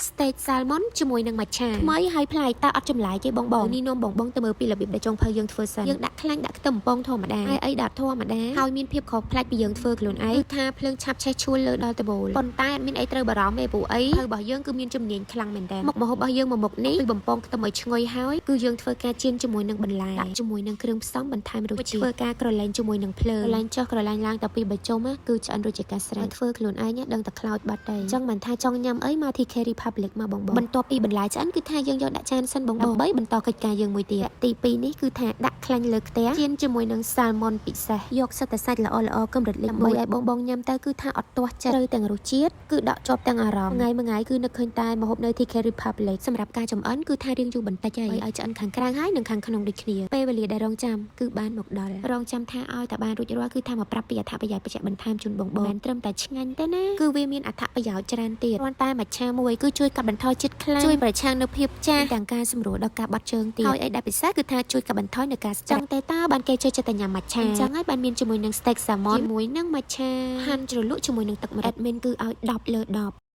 steak salmon ជាមួយនឹង matcha ថ្មីហើយប្លែកតើអត់ចម្លែកទេបងនេះនំបងទៅមើលពីរបៀបដែលចុងភៅយើងធ្វើសិនយើងដាក់ខ្លាញ់ដាក់ខ្ទឹមបំពងធម្មតាហើយអីដាក់ធម្មតាហើយមានភាពខុសប្លែកពីយើងធ្វើខ្លួនឯងគឺថាភ្លើងឆាប់ឆេះឈួលលើដល់តបូលប៉ុន្តែអត់មានអីត្រូវបារម្ភទេព្រោះអីភៅរបស់យើងគឺមានជំនាញខ្លាំងមែនតើមុខម្ហូបរបស់យើងមួយមុខនេះគឺបំពងខ្ទឹមឲ្យឈ្ងុយហើយគឺយើងធ្វើការចៀនជាមួយនឹងបន្លែដាក់ជាមួយនឹងគ្រឿងផ្សំបន្ថែមរសជាតិធ្វើការក្រឡែងជាមួយនឹងភ្លើងក្រឡែងចុះក្រឡែងឡើងតែពីបច្ចុំគឺឆ្អិនរសជាតិកាស្រេចធ្វើខ្លួនឯងដឹងតែខ្លោចបាត់តែអញ្ចឹងមិនថាចង់ញ៉ាំអីមក TK Republic មកបងបន្ទាប់ពីបន្លែឆ្អិនគឺថាយើងយកដាក់ចានសិនបងដើម្បីបន្តកិច្ចការយើងមួយទៀតទី2នេះគឺថាដាក់ខ្លាញ់លើខ្ទះចៀនជាមួយនឹង salmon ពិសេសយកសិតតែសាច់ល្អកម្រិតលេខ1ឲ្យបងញ៉ាំទៅគឺថាអត់ទាស់ចិត្តត្រូវទាំងរសជាតិគឺដកជាប់ទាំងអារម្មណ៍ថ្ងៃគឺនឹកឃើញតែម្ហូបនៅ TK Republic សម្រាប់ការចម្អិនគឺថារៀងយូរបន្តិចហើយឲ្យឆ្អិនខាងក្រៅហើយនិងខាងក្នុងដូចគ្នាពេលវេលាដែលរងចាំគឺបានមកដល់រងចាំថាឲ្យតែបានរួចរាល់គឺថាមកប្រាប់ពីអត្ថប្រយោជន៍បច្ចៈបន្ថែមជូនបងមិនត្រឹមតែឆ្ងាញ់ទេណាគឺវាមានអត្ថប្រយោជន៍ច្រើនទៀតគ្រាន់តែមច្ឆាមួយគឺជួយកាត់បន្ថយជាតិខ្លាញ់ជួយប្រឆាំងនូវភាពចាស់ទាំងការសម្រួលដល់ការបាត់ជើងទៀតហើយអីដែលពិសេសគឺថាជួយកាត់បន្ថយនៅការស្ចាក់តែតើបានគេចូលចិត្តតែញ៉ាំមច្ឆាអញ្ចឹងហើយបានមានជាមួយនឹង steak salmon ជាមួយនឹងមច្ឆាហាន់ជ្រលក់ជាមួយនឹងទឹកម្រេច admin គឺឲ្យ10 លើ 10